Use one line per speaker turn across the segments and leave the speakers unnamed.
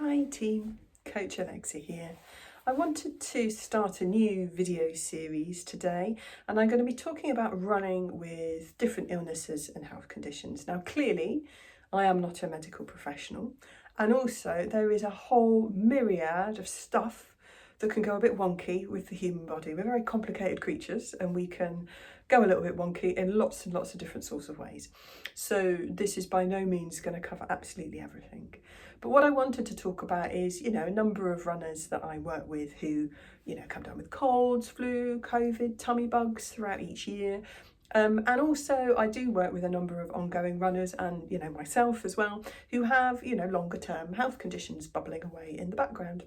Hi team, Coach Alexa here. I wanted to start a new video series today, and I'm going to be talking about running with different illnesses and health conditions. Now clearly I am not a medical professional, and also there is a whole myriad of stuff that can go a bit wonky with the human body. We're very complicated creatures and we can go a little bit wonky in lots and lots of different sorts of ways. So this is by no means going to cover absolutely everything. But what I wanted to talk about is, a number of runners that I work with who, come down with colds, flu, COVID, tummy bugs throughout each year. And also I do work with a number of ongoing runners and, myself as well, who have, longer term health conditions bubbling away in the background.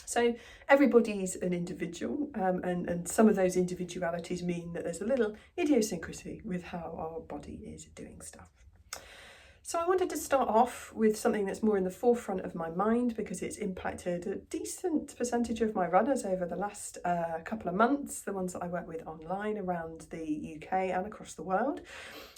So everybody's an individual, and some of those individualities mean that there's a little idiosyncrasy with how our body is doing stuff. So I wanted to start off with something that's more in the forefront of my mind because it's impacted a decent percentage of my runners over the last couple of months, the ones that I work with online around the UK and across the world,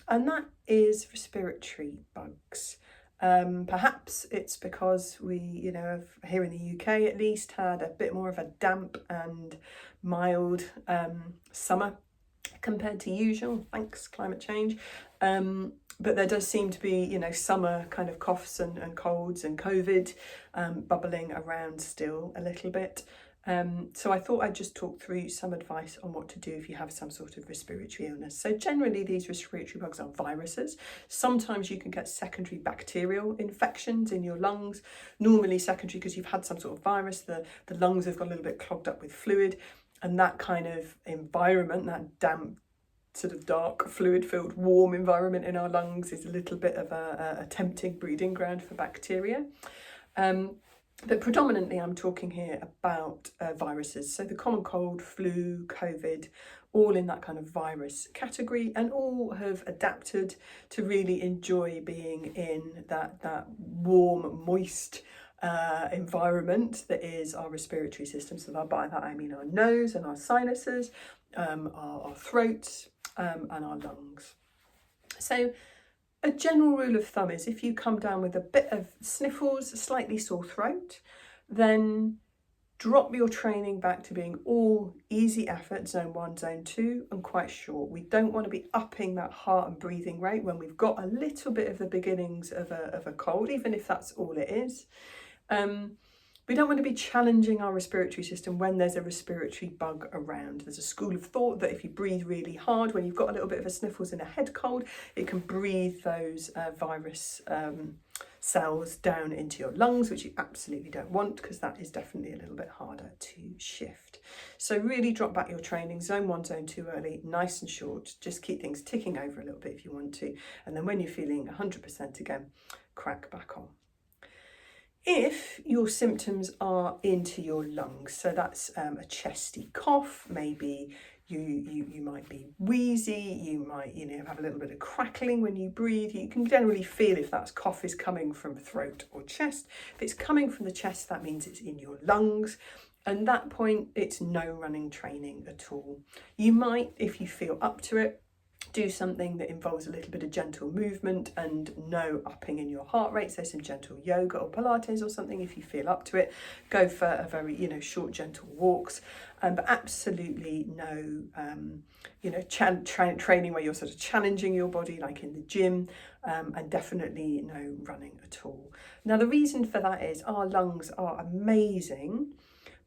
and that is respiratory bugs. Perhaps it's because we, have, here in the UK at least, had a bit more of a damp and mild summer compared to usual, thanks climate change. But there does seem to be, summer kind of coughs and colds and COVID bubbling around still a little bit. So I thought I'd just talk through some advice on what to do if you have some sort of respiratory illness. So generally these respiratory bugs are viruses. Sometimes you can get secondary bacterial infections in your lungs, normally secondary because you've had some sort of virus, the lungs have got a little bit clogged up with fluid, and that kind of environment, that damp, sort of dark, fluid-filled, warm environment in our lungs is a little bit of a tempting breeding ground for bacteria. But predominantly I'm talking here about viruses. So the common cold, flu, COVID, all in that kind of virus category, and all have adapted to really enjoy being in that warm, moist environment that is our respiratory system. So by that I mean our nose and our sinuses, our throats, and our lungs. So a general rule of thumb is if you come down with a bit of sniffles, a slightly sore throat, then drop your training back to being all easy effort, zone 1, zone 2, and quite short. We don't want to be upping that heart and breathing rate when we've got a little bit of the beginnings of a cold, even if that's all it is. We don't want to be challenging our respiratory system when there's a respiratory bug around. There's a school of thought that if you breathe really hard, when you've got a little bit of a sniffles and a head cold, it can breathe those virus cells down into your lungs, which you absolutely don't want because that is definitely a little bit harder to shift. So really drop back your training, zone 1, zone 2 early, nice and short. Just keep things ticking over a little bit if you want to. And then when you're feeling 100% again, crack back on. If your symptoms are into your lungs, so that's a chesty cough, maybe you might be wheezy, you might have a little bit of crackling when you breathe. You can generally feel if that cough is coming from throat or chest. If it's coming from the chest, that means it's in your lungs. And at that point, it's no running training at all. You might, if you feel up to it, do something that involves a little bit of gentle movement and no upping in your heart rate. So some gentle yoga or Pilates or something if you feel up to it. Go for a very, short, gentle walks. But absolutely no, training where you're sort of challenging your body like in the gym, and definitely no running at all. Now, the reason for that is our lungs are amazing,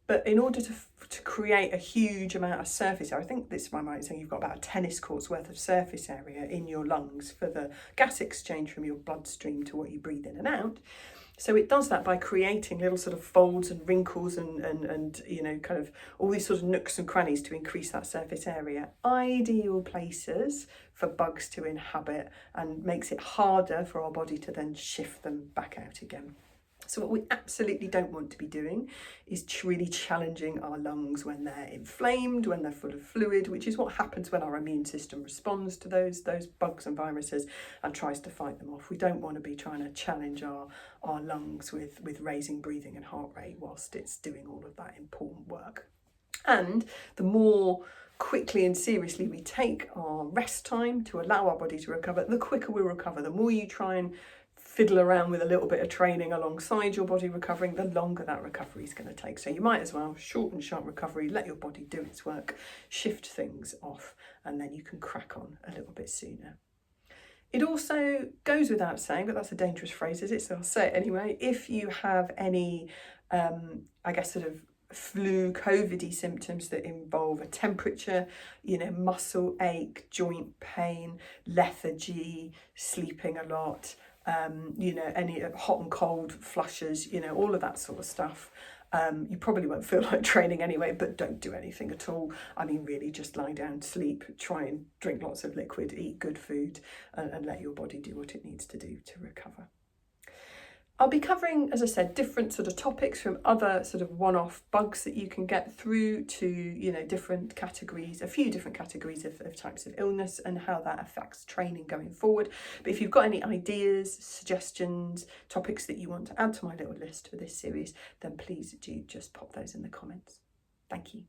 but in order to create a huge amount of surface area, I think this one might say you've got about a tennis court's worth of surface area in your lungs for the gas exchange from your bloodstream to what you breathe in and out. So it does that by creating little sort of folds and wrinkles and kind of all these sort of nooks and crannies to increase that surface area. Ideal places for bugs to inhabit, and makes it harder for our body to then shift them back out again. So what we absolutely don't want to be doing is really challenging our lungs when they're inflamed, when they're full of fluid, which is what happens when our immune system responds to those bugs and viruses and tries to fight them off. We don't want to be trying to challenge our lungs with raising breathing and heart rate whilst it's doing all of that important work. And the more quickly and seriously we take our rest time to allow our body to recover, the quicker we'll recover. The more you try and fiddle around with a little bit of training alongside your body recovering, the longer that recovery is going to take. So you might as well short and sharp recovery, let your body do its work, shift things off, and then you can crack on a little bit sooner. It also goes without saying, but that's a dangerous phrase, is it? So I'll say it anyway. If you have any, I guess, sort of flu, COVID-y symptoms that involve a temperature, muscle ache, joint pain, lethargy, sleeping a lot, any hot and cold flushes, all of that sort of stuff. You probably won't feel like training anyway, but don't do anything at all. I mean, really just lie down, sleep, try and drink lots of liquid, eat good food, and let your body do what it needs to do to recover. I'll be covering, as I said, different sort of topics from other sort of one-off bugs that you can get through to, different categories, a few different categories of types of illness and how that affects training going forward. But if you've got any ideas, suggestions, topics that you want to add to my little list for this series, then please do just pop those in the comments. Thank you.